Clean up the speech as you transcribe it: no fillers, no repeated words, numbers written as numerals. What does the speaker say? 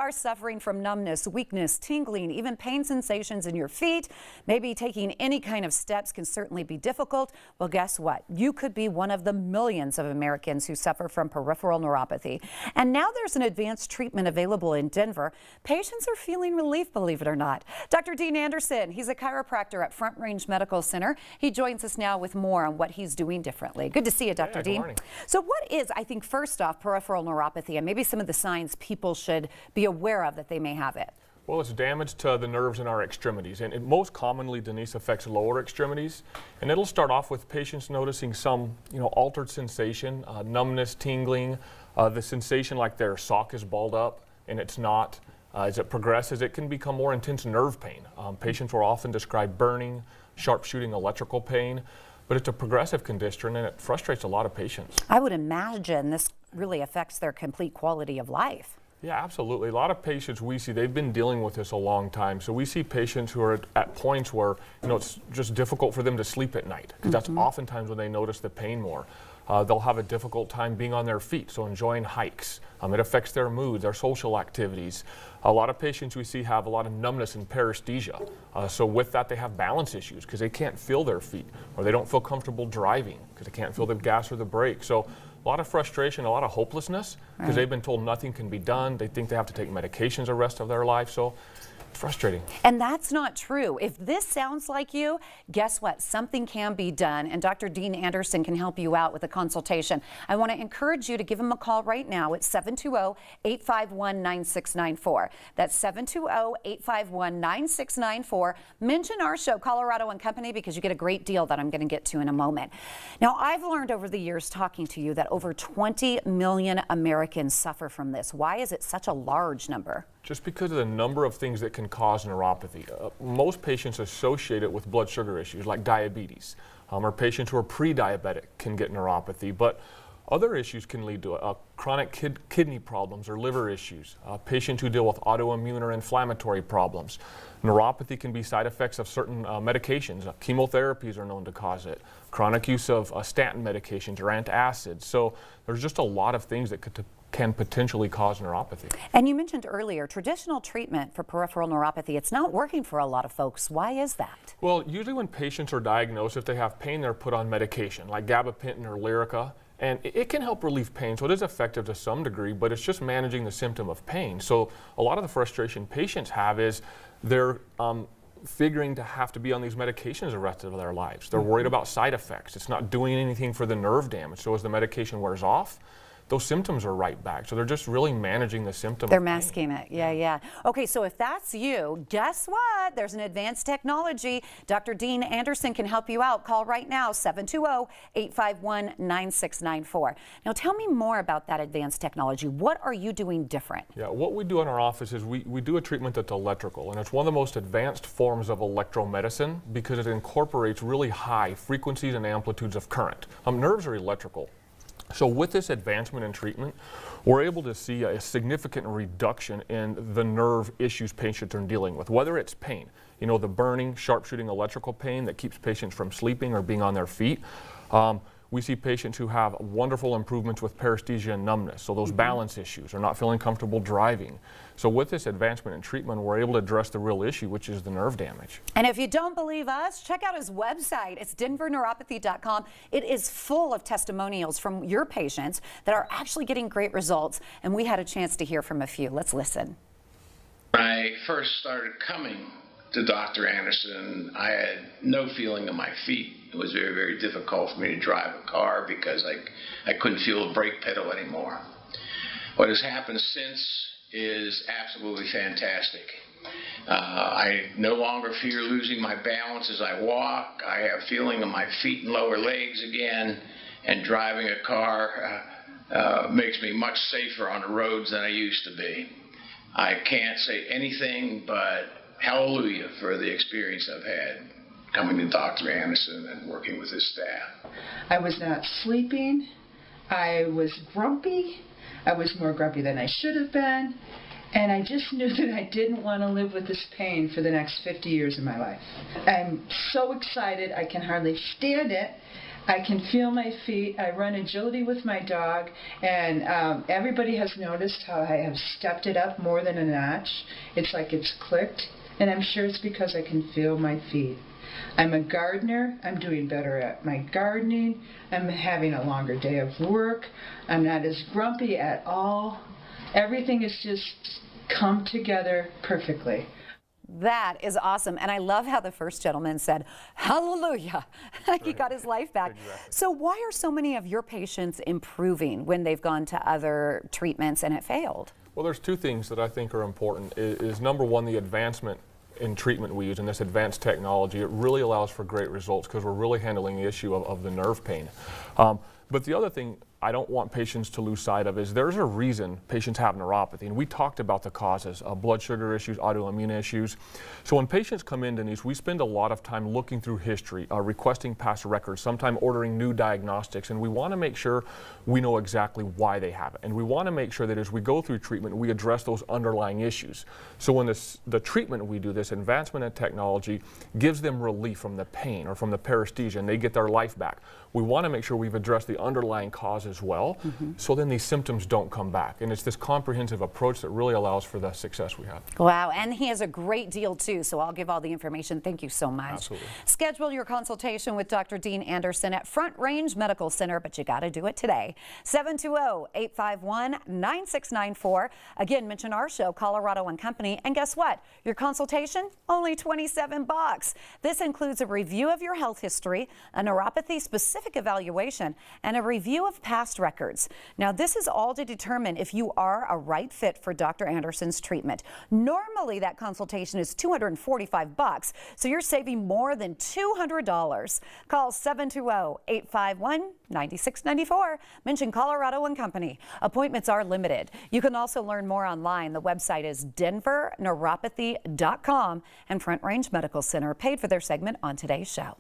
are suffering from numbness, weakness, tingling, even pain sensations in your feet, maybe taking any kind of steps can certainly be difficult. Well, guess what? You could be one of the millions of Americans who suffer from peripheral neuropathy. And now there's an advanced treatment available in Denver. Patients are feeling relief, believe it or not. Dr. Dean Anderson, he's a chiropractor at Front Range Medical Center. He joins us now with more on what he's doing differently. Good to see you, Dr. Dean. Good morning. So what is, I think, first off, peripheral neuropathy, and maybe some of the signs people should be aware of that they may have it? Well, it's damage to the nerves in our extremities, and it most commonly, Denise, affects lower extremities. And it'll start off with patients noticing some, altered sensation, numbness, tingling, the sensation like their sock is balled up, and it's not. As it progresses, it can become more intense nerve pain. Patients will often describe burning, sharp shooting electrical pain, but it's a progressive condition, and it frustrates a lot of patients. I would imagine this really affects their complete quality of life. Yeah, absolutely. A lot of patients we see, they've been dealing with this a long time. So we see patients who are at points where, it's just difficult for them to sleep at night, because that's oftentimes when they notice the pain more. They'll have a difficult time being on their feet, so enjoying hikes. It affects their mood, their social activities. A lot of patients we see have a lot of numbness and paresthesia. So with that, they have balance issues because they can't feel their feet, or they don't feel comfortable driving because they can't feel the gas or the brake. So a lot of frustration, a lot of hopelessness because they've been told nothing can be done. They think they have to take medications the rest of their life. So it's frustrating. And that's not true. If this sounds like you, guess what? Something can be done, and Dr. Dean Anderson can help you out with a consultation. I want to encourage you to give him a call right now at 720-851-9694. That's 720-851-9694. Mention our show, Colorado and Company, because you get a great deal that I'm going to get to in a moment. Now, I've learned over the years talking to you that over 20 million Americans suffer from this. Why is it such a large number? Just because of the number of things that can cause neuropathy. Most patients associate it with blood sugar issues like diabetes, or patients who are pre-diabetic can get neuropathy, but other issues can lead to chronic kidney problems or liver issues, patients who deal with autoimmune or inflammatory problems. Neuropathy can be side effects of certain medications. Chemotherapies are known to cause it. Chronic use of statin medications or antacids. So there's just a lot of things that can potentially cause neuropathy. And you mentioned earlier, traditional treatment for peripheral neuropathy, it's not working for a lot of folks. Why is that? Well, usually when patients are diagnosed, if they have pain, they're put on medication like gabapentin or Lyrica, and it can help relieve pain, so it is effective to some degree, but it's just managing the symptom of pain. So a lot of the frustration patients have is they're figuring to have to be on these medications the rest of their lives. They're worried about side effects. It's not doing anything for the nerve damage. So as the medication wears off, those symptoms are right back. So they're just really managing the symptom. They're masking it. Yeah. Okay, so if that's you, guess what? There's an advanced technology. Dr. Dean Anderson can help you out. Call right now, 720-851-9694. Now tell me more about that advanced technology. What are you doing different? Yeah, what we do in our office is we do a treatment that's electrical, and it's one of the most advanced forms of electromedicine because it incorporates really high frequencies and amplitudes of current. Nerves are electrical. So with this advancement in treatment, we're able to see a significant reduction in the nerve issues patients are dealing with, whether it's pain, the burning, sharp shooting electrical pain that keeps patients from sleeping or being on their feet. We see patients who have wonderful improvements with paresthesia and numbness, so those balance issues, or not feeling comfortable driving. So with this advancement in treatment, we're able to address the real issue, which is the nerve damage. And if you don't believe us, check out his website. It's denverneuropathy.com. It is full of testimonials from your patients that are actually getting great results, and we had a chance to hear from a few. Let's listen. When I first started coming to Dr. Anderson, I had no feeling in my feet. It was very, very difficult for me to drive a car because I couldn't feel the brake pedal anymore. What has happened since is absolutely fantastic. I no longer fear losing my balance as I walk. I have feeling in my feet and lower legs again, and driving a car makes me much safer on the roads than I used to be. I can't say anything but hallelujah for the experience I've had coming to Dr. Anderson and working with his staff. I was not sleeping. I was grumpy. I was more grumpy than I should have been. And I just knew that I didn't want to live with this pain for the next 50 years of my life. I'm so excited. I can hardly stand it. I can feel my feet. I run agility with my dog, and everybody has noticed how I have stepped it up more than a notch. It's like it's clicked, and I'm sure it's because I can feel my feet. I'm a gardener. I'm doing better at my gardening. I'm having a longer day of work. I'm not as grumpy at all. Everything has just come together perfectly. That is awesome. And I love how the first gentleman said, hallelujah, like he got his life back. Exactly. So why are so many of your patients improving when they've gone to other treatments and it failed? Well, there's two things that I think are important. Is number one, the advancement in treatment we use in this advanced technology. It really allows for great results because we're really handling the issue of the nerve pain. But the other thing I don't want patients to lose sight of is there's a reason patients have neuropathy. And we talked about the causes, blood sugar issues, autoimmune issues. So when patients come in, Denise, we spend a lot of time looking through history, requesting past records, sometimes ordering new diagnostics. And we want to make sure we know exactly why they have it. And we want to make sure that as we go through treatment, we address those underlying issues. So when the treatment we do, this advancement in technology, gives them relief from the pain or from the paresthesia, and they get their life back. We want to make sure we've addressed the underlying cause as well, so then these symptoms don't come back. And it's this comprehensive approach that really allows for the success we have. Wow, and he has a great deal too, so I'll give all the information. Thank you so much. Absolutely. Schedule your consultation with Dr. Dean Anderson at Front Range Medical Center, but you got to do it today. 720-851-9694. Again, mention our show, Colorado and Company, and guess what? Your consultation, only $27. This includes a review of your health history, a neuropathy-specific evaluation, and a review of past records. Now, this is all to determine if you are a right fit for Dr. Anderson's treatment. Normally, that consultation is $245, so you're saving more than $200. Call 720-851-9694. Mention Colorado and Company. Appointments are limited. You can also learn more online. The website is denverneuropathy.com, and Front Range Medical Center paid for their segment on today's show.